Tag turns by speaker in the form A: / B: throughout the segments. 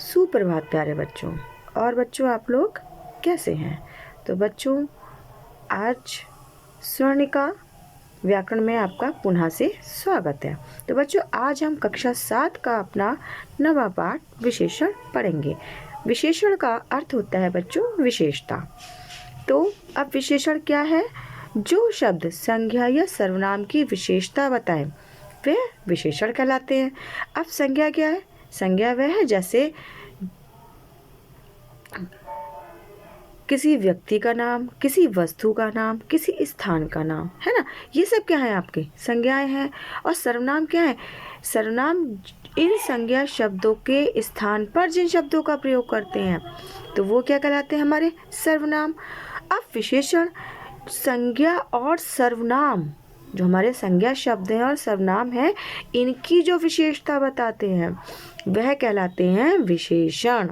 A: सुप्रभात प्यारे बच्चों। और बच्चों आप लोग कैसे हैं? तो बच्चों आज स्वर्णिका व्याकरण में आपका पुनः से स्वागत है। तो बच्चों आज हम कक्षा 7 का अपना नवा पाठ विशेषण पढ़ेंगे। विशेषण का अर्थ होता है बच्चों विशेषता। तो अब विशेषण क्या है? जो शब्द संज्ञा या सर्वनाम की विशेषता बताएं वे विशेषण कहलाते हैं। अब संज्ञा क्या है? संज्ञा वह है जैसे किसी व्यक्ति का नाम, किसी वस्तु का नाम, किसी स्थान का नाम, है ना। ये सब क्या है? आपके संज्ञाएं हैं। और सर्वनाम क्या है? सर्वनाम इन संज्ञा शब्दों के स्थान पर जिन शब्दों का प्रयोग करते हैं तो वो क्या कहलाते हैं? हमारे सर्वनाम। अब विशेषण संज्ञा और सर्वनाम, जो हमारे संज्ञा शब्द हैं और सर्वनाम है, इनकी जो विशेषता बताते हैं वह कहलाते हैं विशेषण।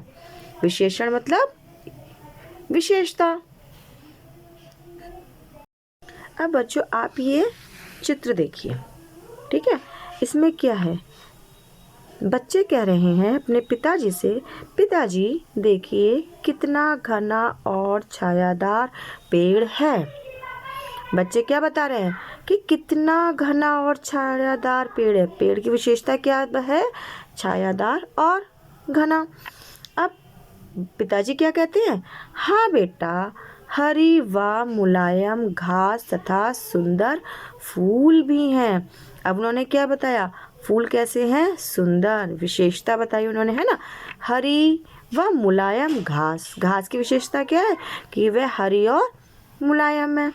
A: विशेषण मतलब विशेषता। अब बच्चों आप ये चित्र देखिए, ठीक है। इसमें क्या है? बच्चे कह रहे हैं अपने पिताजी से, पिताजी देखिए कितना घना और छायादार पेड़ है। बच्चे क्या बता रहे हैं कि कितना घना और छायादार पेड़ है। पेड़ की विशेषता क्या है? छायादार और घना। अब पिताजी क्या कहते हैं? हाँ बेटा, हरी व मुलायम घास तथा सुंदर फूल भी हैं। अब उन्होंने क्या बताया? फूल कैसे हैं? सुंदर। विशेषता बताई उन्होंने, है ना। हरी व मुलायम घास, घास की विशेषता क्या है? कि वह हरी और मुलायम है।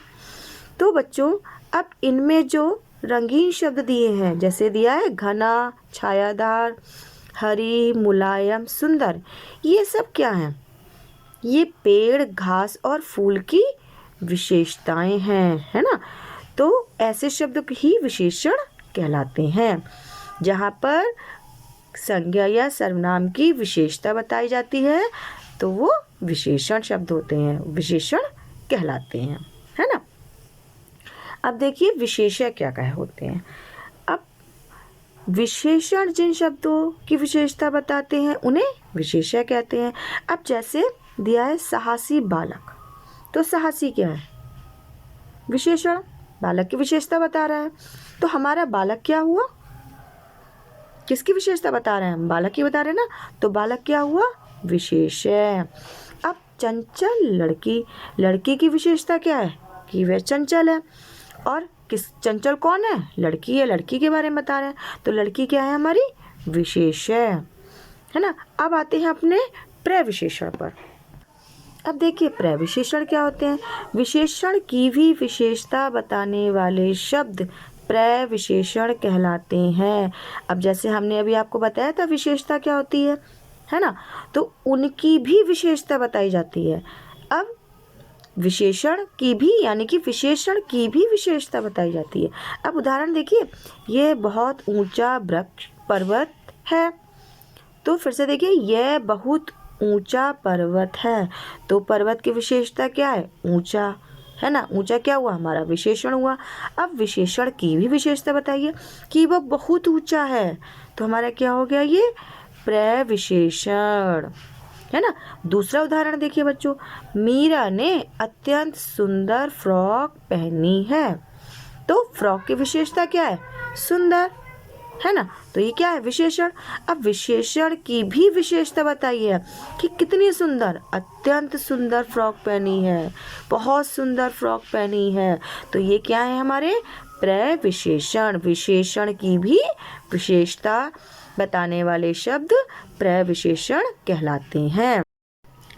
A: तो बच्चों अब इनमें जो रंगीन शब्द दिए हैं, जैसे दिया है घना, छायादार, हरी, मुलायम, सुंदर, ये सब क्या हैं? ये पेड़, घास और फूल की विशेषताएं हैं, है ना। तो ऐसे शब्द ही विशेषण कहलाते हैं जहाँ पर संज्ञा या सर्वनाम की विशेषता बताई जाती है तो वो विशेषण शब्द होते हैं, विशेषण कहलाते हैं, है ना। अब देखिए विशेष्य क्या क्या होते हैं। अब विशेषण जिन शब्दों की विशेषता बताते हैं उन्हें विशेष्य कहते हैं। अब जैसे दिया है साहसी बालक, तो साहसी क्या है? विशेषण। बालक की विशेषता बता रहा है। तो हमारा बालक क्या हुआ? किसकी विशेषता बता रहे हैं? हम बालक की बता रहे हैं ना। तो बालक क्या हुआ? विशेष्य। अब चंचल लड़की, लड़की की विशेषता क्या है? कि वह चंचल है। और किस चंचल कौन है? लड़की है, लड़की के बारे में बता रहे हैं। तो लड़की क्या है? हमारी विशेष्य, है ना। अब आते हैं अपने प्रविशेषण पर। अब देखिए प्रविशेषण क्या होते हैं। विशेषण की भी विशेषता बताने वाले शब्द प्रविशेषण कहलाते हैं। अब जैसे हमने अभी आपको बताया था विशेषता क्या होती है ना। तो उनकी भी विशेषता बताई जाती है। अब विशेषण की भी, यानी कि विशेषण की भी विशेषता बताई जाती है। अब उदाहरण देखिए, ये बहुत ऊंचा वृक्ष पर्वत है। तो फिर से देखिए, यह बहुत ऊंचा पर्वत है। तो पर्वत की विशेषता क्या है? ऊंचा, है ना। ऊंचा क्या हुआ? हमारा विशेषण हुआ। अब विशेषण की भी विशेषता बताइए कि वह बहुत ऊंचा है। तो हमारा क्या हो गया? ये प्रविशेषण, है ना। दूसरा उदाहरण देखिए बच्चों, मीरा ने अत्यंत सुंदर फ्रॉक पहनी है। तो फ्रॉक की विशेषता क्या है? सुंदर, है ना। तो ये क्या है? विशेषण। अब विशेषण की भी विशेषता बताइए कि कितनी सुंदर, अत्यंत सुंदर फ्रॉक पहनी है, बहुत सुंदर फ्रॉक पहनी है। तो ये क्या है? हमारे प्रविशेषण। विशेषण की भी विशेषता बताने वाले शब्द प्रविशेषण कहलाते हैं।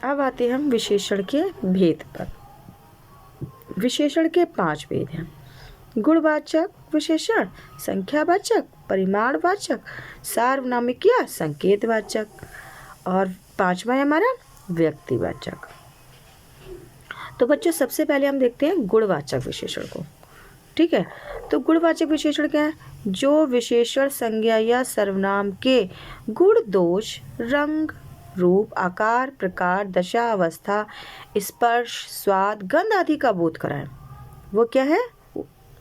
A: अब आते हैं हम विशेषण के भेद पर। विशेषण के 5 भेद हैं। गुणवाचक विशेषण, संख्यावाचक, परिमाणवाचक, सार्वनामिक या संकेतवाचक, और 5वां है हमारा व्यक्तिवाचक। तो बच्चों सबसे पहले हम देखते हैं गुणवाचक विशेषण को, ठीक है। तो गुणवाचक विशेषण क्या है? जो विशेषण संज्ञा या सर्वनाम के गुण, दोष, रंग, रूप, आकार, प्रकार, दशा, अवस्था, स्पर्श, स्वाद, गंध आदि का बोध कराएं, वो क्या है?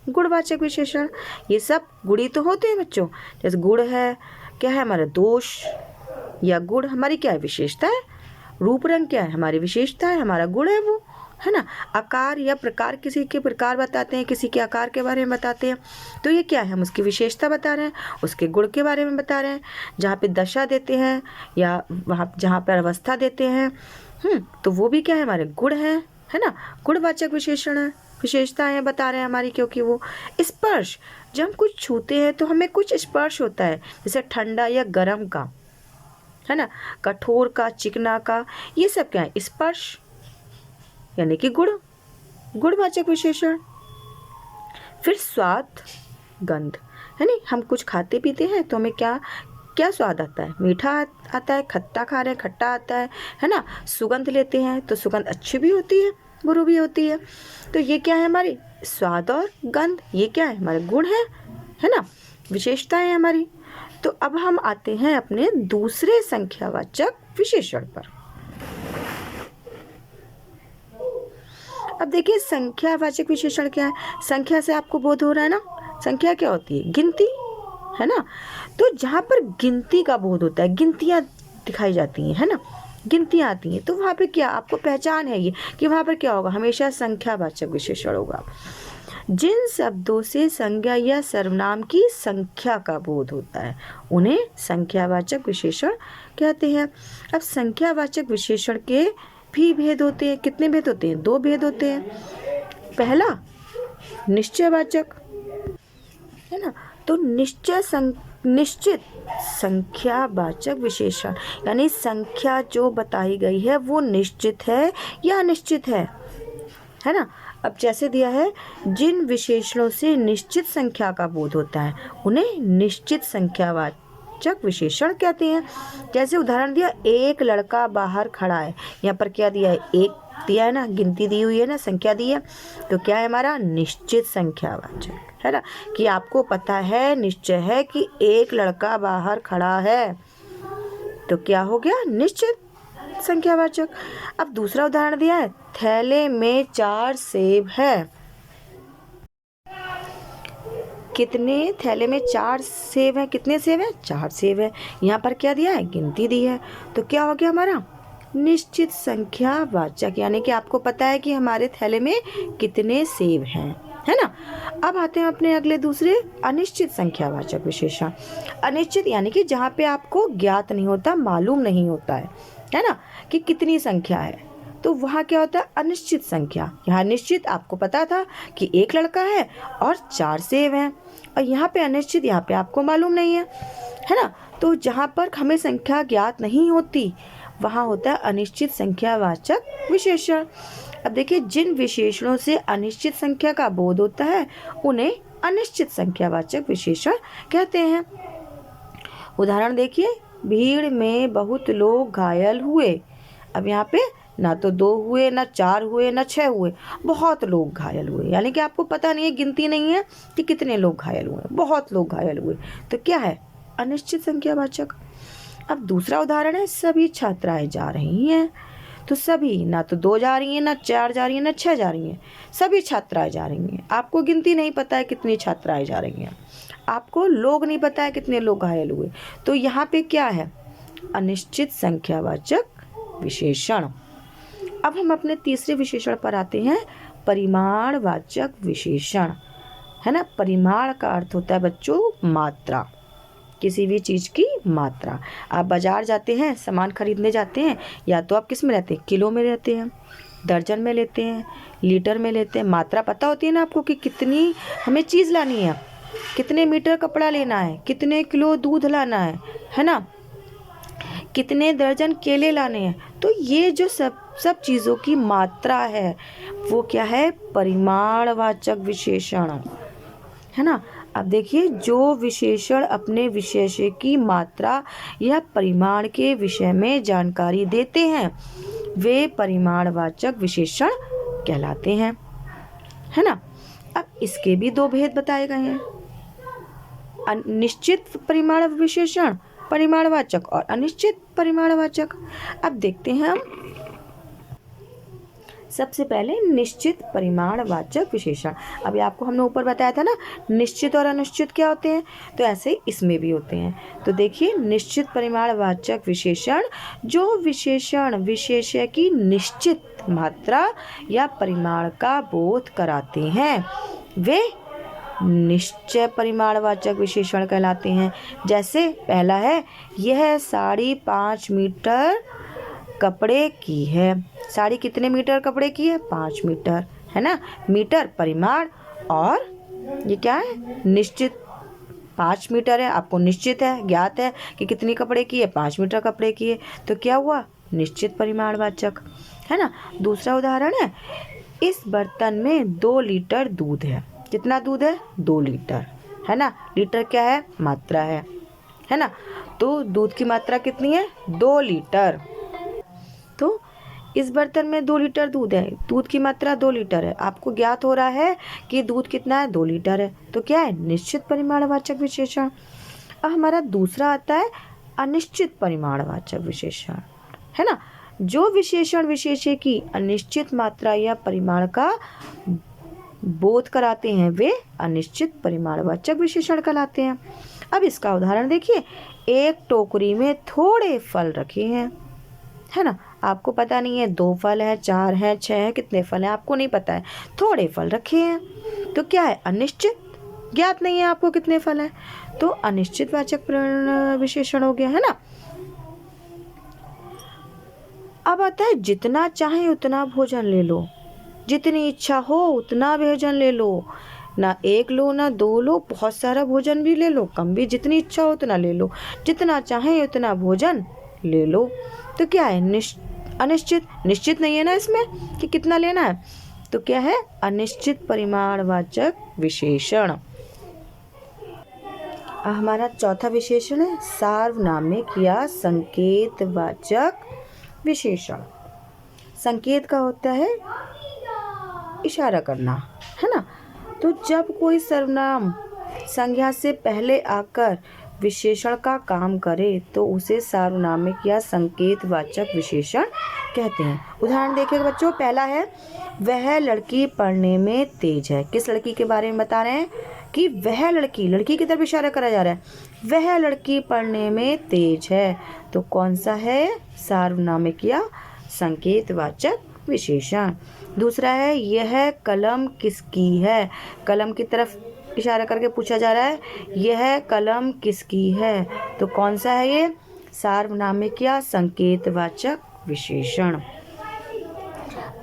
A: गुणवाचक विशेषण। ये सब गुणी तो होते हैं बच्चों। जैसे गुण है, क्या है हमारा? दोष, या गुण हमारी क्या है, विशेषता है। रूप रंग क्या है, हमारी विशेषता है, हमारा गुण है वो, है ना। आकार या प्रकार, किसी के प्रकार बताते हैं, किसी के आकार के बारे में बताते हैं, तो ये क्या है, हम उसकी विशेषता बता रहे हैं, उसके गुण के बारे में बता रहे हैं। जहाँ पे दशा देते हैं या वहाँ जहाँ पर अवस्था देते हैं, तो वो भी क्या है, हमारे गुण है ना, गुणवाचक विशेषण है, विशेषताएं बता रहे हैं हमारी। क्योंकि वो स्पर्श, जब हम कुछ छूते हैं तो हमें कुछ स्पर्श होता है, जैसे ठंडा या गर्म का, है ना, कठोर का, चिकना का, ये सब क्या है, स्पर्श यानी कि गुण, गुणवाचक विशेषण। फिर स्वाद, गंध, है नहीं, हम कुछ खाते पीते हैं तो हमें क्या क्या स्वाद आता है, मीठा आता है, खट्टा खा रहे हैं खट्टा आता है ना। सुगंध लेते हैं तो सुगंध अच्छी भी होती है, बुरी भी होती है। तो ये क्या है, हमारी स्वाद और गंध, ये क्या है, हमारे गुण है ना, विशेषता है हमारी। तो अब हम आते हैं अपने दूसरे संख्यावाचक विशेषण पर। अब देखिए संख्यावाचक विशेषण क्या है। संख्या से आपको बोध हो रहा है ना, संख्या क्या होती है, गिनती, है ना। तो जहाँ पर गिनती का बोध होता है, गिनतियाँ दिखाई जाती हैं, है ना, गिनतियाँ आती हैं, तो वहाँ पे क्या आपको पहचान है ये कि वहाँ पर क्या होगा, हमेशा संख्यावाचक विशेषण होगा। जिन शब्दों से संज्ञा या सर्वनाम की संख्या का बोध होता है उन्हें संख्यावाचक विशेषण कहते हैं। अब संख्यावाचक विशेषण के भी भेद होते हैं। कितने भेद होते हैं, 2 भेद होते हैं। पहला निश्चयवाचक, है ना, तो निश्चित संख्यावाचक विशेषण यानी संख्या जो बताई गई है वो निश्चित है या अनिश्चित है ना। अब जैसे दिया है, जिन विशेषणों से निश्चित संख्या का बोध होता है उन्हें निश्चित संख्यावाचक विशेषण कहते हैं। जैसे उदाहरण दिया, एक लड़का बाहर खड़ा है, यहाँ पर क्या दिया है, एक दिया है ना, गिनती दी हुई है ना, संख्या दी है, तो क्या है हमारा निश्चित संख्यावाचक, है ना, कि आपको पता है, निश्चय है कि एक लड़का बाहर खड़ा है, तो क्या हो गया, निश्चित संख्यावाचक। अब दूसरा उदाहरण दिया है, थैले में 4 सेब है। कितने, थैले में 4 सेब है, कितने सेब है, 4 सेब है। यहाँ पर क्या दिया है, गिनती दी है, तो क्या हो गया हमारा निश्चित संख्यावाचक, यानी कि आपको पता है कि हमारे थैले में कितने सेब हैं, है ना। अब आते हैं अपने अगले दूसरे अनिश्चित संख्यावाचक विशेषण। अनिश्चित यानी कि जहाँ पे आपको ज्ञात नहीं होता, मालूम नहीं होता है ना, कि कितनी संख्या है, तो वहाँ क्या होता है, अनिश्चित संख्या। यहाँ निश्चित आपको पता था कि एक लड़का है और 4 सेब हैं, और यहाँ पे अनिश्चित, यहाँ पे आपको मालूम नहीं है ना। तो जहाँ पर हमें संख्या ज्ञात नहीं होती वहाँ होता है अनिश्चित संख्यावाचक विशेषण। अब देखिए, जिन विशेषणों से अनिश्चित संख्या का बोध होता है उन्हें अनिश्चित संख्यावाचक विशेषण कहते हैं। उदाहरण देखिए, भीड़ में बहुत लोग घायल हुए। अब यहाँ पे ना तो 2 हुए, ना 4 हुए, ना 6 हुए, बहुत लोग घायल हुए, यानी कि आपको पता नहीं है, गिनती नहीं है कि कितने लोग घायल हुए, बहुत लोग घायल हुए, तो क्या है, अनिश्चित संख्यावाचक। अब दूसरा उदाहरण है, सभी छात्राएं जा रही हैं। तो सभी, ना तो 2 जा रही हैं, ना 4 जा रही हैं, ना 6 जा रही हैं, सभी छात्राएं जा रही हैं। आपको गिनती नहीं पता है कितनी छात्राएं जा रही हैं, आपको लोग नहीं पता है कितने लोग घायल हुए, तो यहाँ पे क्या है, अनिश्चित संख्यावाचक विशेषण। अब हम अपने तीसरे विशेषण पर आते हैं, परिमाणवाचक विशेषण, है ना। परिमाण का अर्थ होता है बच्चों मात्रा, किसी भी चीज़ की मात्रा। आप बाजार जाते हैं, सामान खरीदने जाते हैं, या तो आप किस में रहते हैं, किलो में रहते हैं, दर्जन में लेते हैं, लीटर में लेते हैं। मात्रा पता होती है ना आपको कि कितनी हमें चीज़ लानी है, कितने मीटर कपड़ा लेना है, कितने किलो दूध लाना है ना, कितने दर्जन केले लाने हैं। तो ये जो सब चीज़ों की मात्रा है वो क्या है, परिमाणवाचक विशेषण, है ना। अब देखिए, जो विशेषण अपने विशेष्य की मात्रा या परिमाण के विषय में जानकारी देते हैं वे परिमाणवाचक विशेषण कहलाते हैं, है ना। अब इसके भी 2 भेद बताए गए हैं, निश्चित परिमाण विशेषण परिमाणवाचक और अनिश्चित परिमाणवाचक। अब देखते हैं हम सबसे पहले निश्चित परिमाणवाचक विशेषण। अभी आपको हमने ऊपर बताया था ना निश्चित और अनिश्चित क्या होते हैं, तो ऐसे ही इसमें भी होते हैं। तो देखिए निश्चित परिमाणवाचक विशेषण, जो विशेषण विशेष्य की निश्चित मात्रा या परिमाण का बोध कराते हैं वे निश्चय परिमाणवाचक विशेषण कहलाते हैं। जैसे पहला है, यह साड़ी 5 मीटर कपड़े की है। साड़ी कितने मीटर कपड़े की है? 5 मीटर, है ना। मीटर परिमाण और ये क्या है? निश्चित। 5 मीटर है, आपको निश्चित है, ज्ञात है कि कितनी कपड़े की है? 5 मीटर कपड़े की है। तो क्या हुआ? निश्चित परिमाणवाचक, है ना। दूसरा उदाहरण है, इस बर्तन में 2 लीटर दूध है। कितना दूध है? 2 लीटर, है ना। लीटर क्या है? मात्रा है ना। तो दूध की मात्रा कितनी है? 2 लीटर। तो इस बर्तन में 2 लीटर दूध है, दूध की मात्रा 2 लीटर है। आपको ज्ञात हो रहा है कि दूध कितना है? 2 लीटर है। तो क्या है? निश्चित परिमाणवाचक विशेषण। अब हमारा दूसरा आता है अनिश्चित परिमाणवाचक विशेषण, है ना। जो विशेषण विशेष्य की अनिश्चित मात्रा या परिमाण का बोध कराते हैं वे अनिश्चित परिमाणवाचक विशेषण कहलाते हैं। अब इसका उदाहरण देखिए, एक टोकरी में थोड़े फल रखे हैं, है ना। आपको पता नहीं है 2 फल है, 4 है, 6 है, कितने फल हैं आपको नहीं पता है, थोड़े फल रखे हैं। तो क्या है? अनिश्चित। ज्ञात नहीं है आपको कितने फल हैं, तो अनिश्चित वाचक विशेषण हो गया, है ना। अब आता है जितना चाहे उतना भोजन ले लो, जितनी इच्छा हो उतना भोजन ले लो, ना 1 लो ना 2 लो, बहुत सारा भोजन भी ले लो, कम भी, जितनी इच्छा हो उतना ले लो, जितना चाहे उतना भोजन ले लो। तो क्या है? अनिश्चित। निश्चित नहीं है ना इसमें कि कितना लेना है, तो क्या है? अनिश्चित परिमाणवाचक विशेषण। हमारा चौथा विशेषण है सार्वनामिक या संकेतवाचक विशेषण। संकेत का होता है इशारा करना, है ना। तो जब कोई सर्वनाम संज्ञा से पहले आकर विशेषण का काम करे तो उसे सार्वनामिक या संकेतवाचक विशेषण कहते हैं। उदाहरण देखिए बच्चों, पहला है, वह लड़की पढ़ने में तेज है। किस लड़की के बारे में बता रहे हैं? कि वह लड़की, लड़की की तरफ इशारा करा जा रहा है। वह लड़की पढ़ने में तेज है, तो कौन सा है? सार्वनामिक या संकेतवाचक विशेषण। दूसरा है, यह कलम किसकी है। कलम की तरफ इशारा करके पूछा जा रहा है, यह कलम किसकी है, तो कौन सा है ये? सार्वनामिक या संकेतवाचक विशेषण।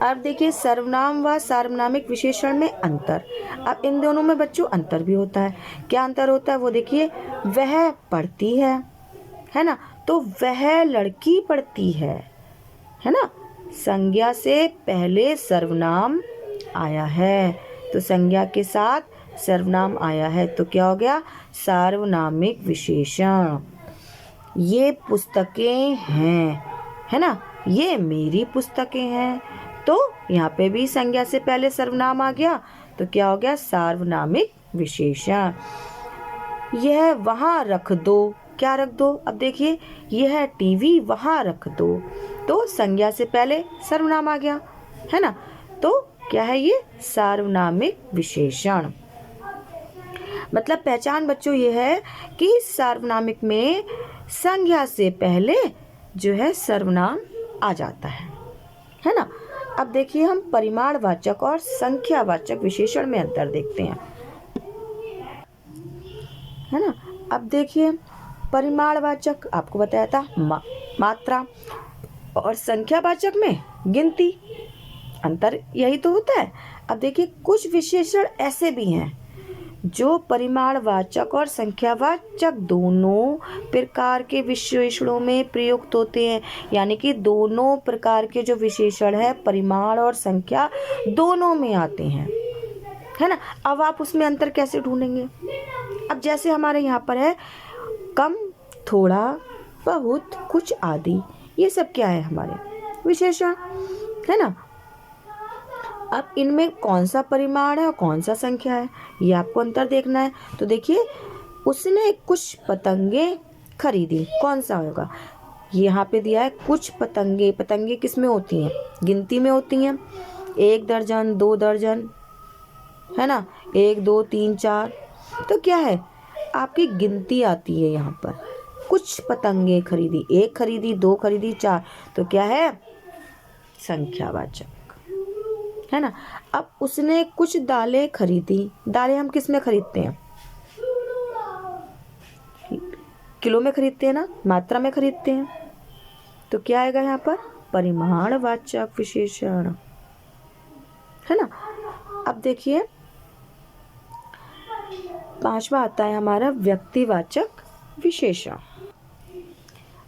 A: अब देखिए सर्वनाम व सार्वनामिक विशेषण में अंतर। अब इन दोनों में बच्चों अंतर भी होता है। क्या अंतर होता है वो देखिए, वह पढ़ती है ना, तो वह लड़की पढ़ती है ना। संज्ञा से पहले सर्वनाम आया है, तो संज्ञा के साथ सर्वनाम आया है, तो क्या हो गया? सार्वनामिक विशेषण। ये पुस्तकें हैं, है ना, ये मेरी पुस्तकें हैं, तो यहाँ पे भी संज्ञा से पहले सर्वनाम आ गया, तो क्या हो गया? सार्वनामिक विशेषण। यह वहाँ रख दो, क्या रख दो? अब देखिए, यह टीवी वहाँ रख दो, तो संज्ञा से पहले सर्वनाम आ गया, है ना, तो क्या है ये? सार्वनामिक विशेषण। मतलब पहचान बच्चों ये है कि सार्वनामिक में संज्ञा से पहले जो है सर्वनाम आ जाता है ना। अब देखिए हम परिमाणवाचक और संख्यावाचक विशेषण में अंतर देखते हैं, है ना। अब देखिए परिमाणवाचक आपको बताया था मात्रा, और संख्यावाचक में गिनती। अंतर यही तो होता है। अब देखिए कुछ विशेषण ऐसे भी हैं जो परिमाणवाचक और संख्यावाचक दोनों प्रकार के विशेषणों में प्रयुक्त होते हैं, यानी कि दोनों प्रकार के जो विशेषण है परिमाण और संख्या दोनों में आते हैं, है ना। अब आप उसमें अंतर कैसे ढूंढेंगे? अब जैसे हमारे यहाँ पर है कम, थोड़ा, बहुत, कुछ आदि, ये सब क्या है? हमारे विशेषण, है ना। अब इनमें कौन सा परिमाण है और कौन सा संख्या है, ये आपको अंतर देखना है। तो देखिए, उसने कुछ पतंगे खरीदी, कौन सा होगा? यहाँ पे दिया है कुछ पतंगे। पतंगे किस में होती हैं? गिनती में होती हैं, 1 दर्जन, 2 दर्जन, है ना, 1 2 3 4। तो क्या है, आपकी गिनती आती है यहाँ पर। कुछ पतंगे खरीदी, 1 खरीदी, 2 खरीदी, 4, तो क्या है, संख्यावाचक, है ना। अब उसने कुछ दालें खरीदी। दालें हम किस में खरीदते हैं, किलो में खरीदते हैं ना, मात्रा में खरीदते हैं। तो क्या आएगा यहाँ पर, परिमाणवाचक विशेषण, है ना। अब देखिए 5वां आता है हमारा व्यक्तिवाचक विशेषण।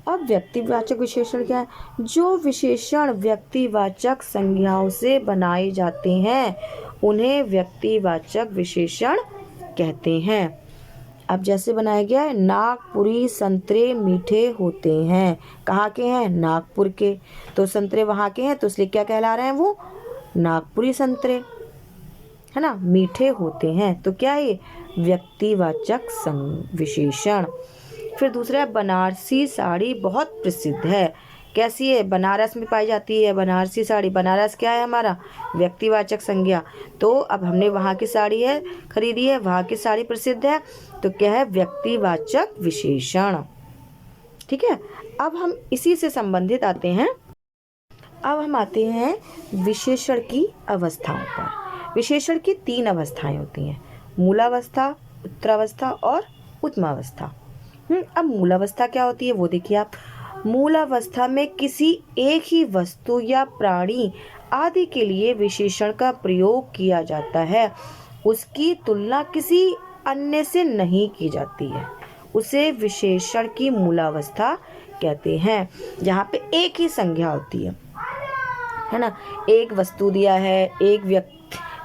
A: अब व्यक्तिवाचक विशेषण क्या है, जो विशेषण व्यक्तिवाचक संज्ञाओं से बनाए जाते हैं उन्हें व्यक्तिवाचक विशेषण कहते हैं। अब जैसे बनाया गया है, नागपुरी संतरे मीठे होते हैं। कहाँ के हैं, नागपुर के, तो संतरे वहाँ के हैं, तो इसलिए क्या कहला रहे हैं, वो नागपुरी संतरे, है ना, मीठे होते हैं। तो क्या है, व्यक्तिवाचक विशेषण। फिर दूसरा है, बनारसी साड़ी बहुत प्रसिद्ध है। कैसी है, बनारस में पाई जाती है बनारसी साड़ी। बनारस क्या है हमारा, व्यक्तिवाचक संज्ञा। तो अब हमने वहाँ की साड़ी है खरीदी है, वहाँ की साड़ी प्रसिद्ध है, तो क्या है, व्यक्तिवाचक विशेषण। ठीक है। अब हम इसी से संबंधित आते हैं, अब हम आते हैं विशेषण की अवस्थाओं पर। विशेषण की 3 अवस्थाएं होती हैं, मूलावस्था, उत्तरावस्था और उत्तमावस्था। अब मूलावस्था क्या होती है वो देखिए आप। मूलावस्था में किसी एक ही वस्तु या प्राणी आदि के लिए विशेषण का प्रयोग किया जाता है। उसकी तुलना किसी अन्य से नहीं की जाती है, उसे विशेषण की मूलावस्था कहते हैं। जहाँ पे एक ही संज्ञा होती है ना, एक वस्तु दिया है, एक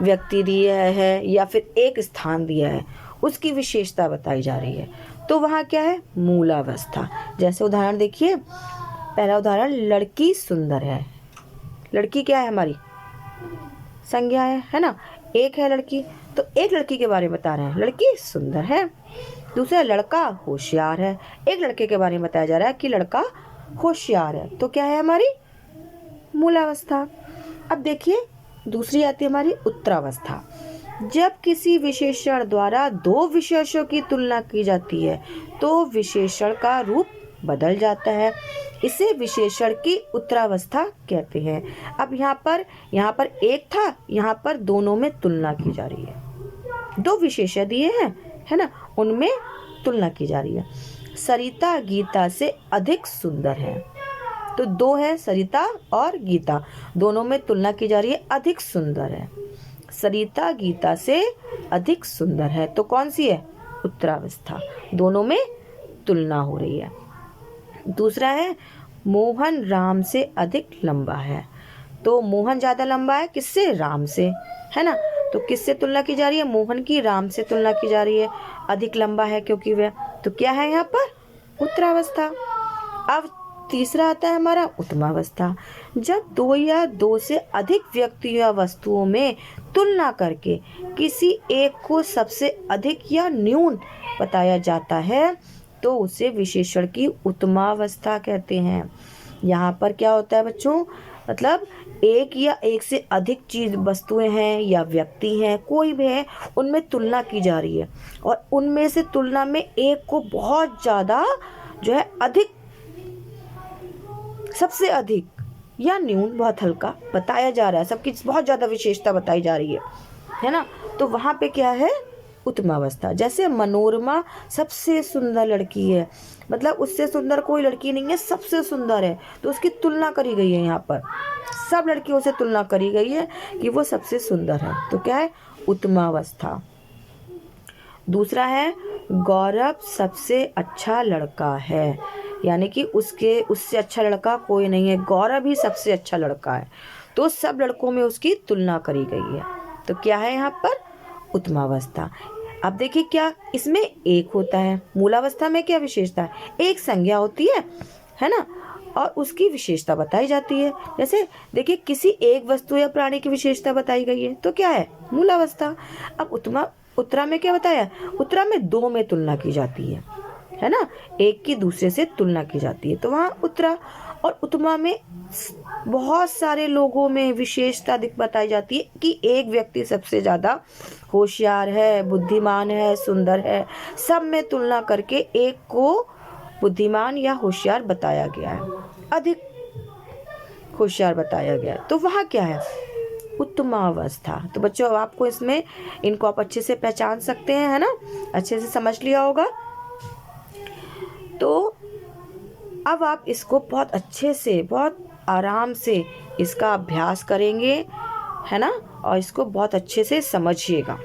A: व्यक्ति दिया है, या फिर एक स्थान दिया है, उसकी विशेषता बताई जा रही है, तो वहाँ क्या है, मूलावस्था। जैसे उदाहरण देखिए, पहला उदाहरण, लड़की सुंदर है। लड़की क्या है, हमारी संज्ञा है ना, एक है लड़की, तो एक लड़की के बारे में बता रहे हैं, लड़की सुंदर है। दूसरा, लड़का होशियार है, एक लड़के के बारे में बताया जा रहा है कि लड़का होशियार है, तो क्या है, हमारी मूलावस्था। अब देखिए दूसरी आती है हमारी उत्तरावस्था। जब किसी विशेषण द्वारा 2 विशेषणों की तुलना की जाती है तो विशेषण का रूप बदल जाता है, इसे विशेषण की उत्तरावस्था कहते हैं। अब यहाँ पर एक था, यहाँ पर दोनों में तुलना की जा रही है, 2 विशेषण दिए हैं, है ना, उनमें तुलना की जा रही है। सरिता गीता से अधिक सुंदर है, तो 2 है, सरिता और गीता, दोनों में तुलना की जा रही है, अधिक सुंदर है। सरिता गीता से अधिक सुंदर है, तो कौन सी है, उत्तरावस्था, दोनों में तुलना हो रही है। दूसरा है, मोहन राम से अधिक लंबा है, तो मोहन ज़्यादा लंबा है, किससे, राम से, है ना, तो किससे तुलना की जा रही है, मोहन की राम से तुलना की जा रही है, अधिक लंबा है क्योंकि वह, तो क्या है यहाँ पर, उत्तरावस्था। अब तीसरा आता है हमारा उत्तमावस्था। जब 2 या 2 से अधिक व्यक्तियों या वस्तुओं में तुलना करके किसी एक को सबसे अधिक या न्यून बताया जाता है तो उसे विशेषण की उत्तमावस्था कहते हैं। यहाँ पर क्या होता है बच्चों, मतलब एक या एक से अधिक चीज, वस्तुएं हैं या व्यक्ति हैं, कोई भी है, उनमें तुलना की जा रही है और उनमें से तुलना में एक को बहुत ज़्यादा जो है अधिक, सबसे अधिक या न्यून, बहुत हल्का बताया जा रहा है, सबकी बहुत ज़्यादा विशेषता बताई जा रही है ना, तो वहाँ पे क्या है, उत्तमावस्था। जैसे मनोरमा सबसे सुंदर लड़की है, मतलब उससे सुंदर कोई लड़की नहीं है, सबसे सुंदर है, तो उसकी तुलना करी गई है, यहाँ पर सब लड़कियों से तुलना करी गई है कि वो सबसे सुंदर है, तो क्या है, उत्तमावस्था। दूसरा है, गौरव सबसे अच्छा लड़का है, यानी कि उससे अच्छा लड़का कोई नहीं है, गौरव ही सबसे अच्छा लड़का है, तो सब लड़कों में उसकी तुलना करी गई है, तो क्या है यहाँ पर, उत्तमावस्था। अब देखिए क्या इसमें एक होता है, मूलावस्था में क्या विशेषता है, एक संज्ञा होती है ना, और उसकी विशेषता बताई जाती है। जैसे देखिए किसी एक वस्तु या प्राणी की विशेषता बताई गई है, तो क्या है, मूलावस्था। अब उत्तरा में क्या बताया, उत्तरा में 2 में तुलना की जाती है, है ना, एक की दूसरे से तुलना की जाती है। तो वहाँ उत्तरा और उत्तमा में बहुत सारे लोगों में विशेषता बताई जाती है कि एक व्यक्ति सबसे ज़्यादा होशियार है, बुद्धिमान है, सुंदर है। सब में तुलना करके एक को बुद्धिमान या होशियार बताया गया है, अधिक होशियार बताया गया है। तो वहाँ क्या है, उत्तमावस्था। तो बच्चों, अब आपको इसमें इनको आप अच्छे से पहचान सकते हैं, है ना, अच्छे से समझ लिया होगा। तो अब आप इसको बहुत अच्छे से, बहुत आराम से इसका अभ्यास करेंगे, है ना, और इसको बहुत अच्छे से समझिएगा।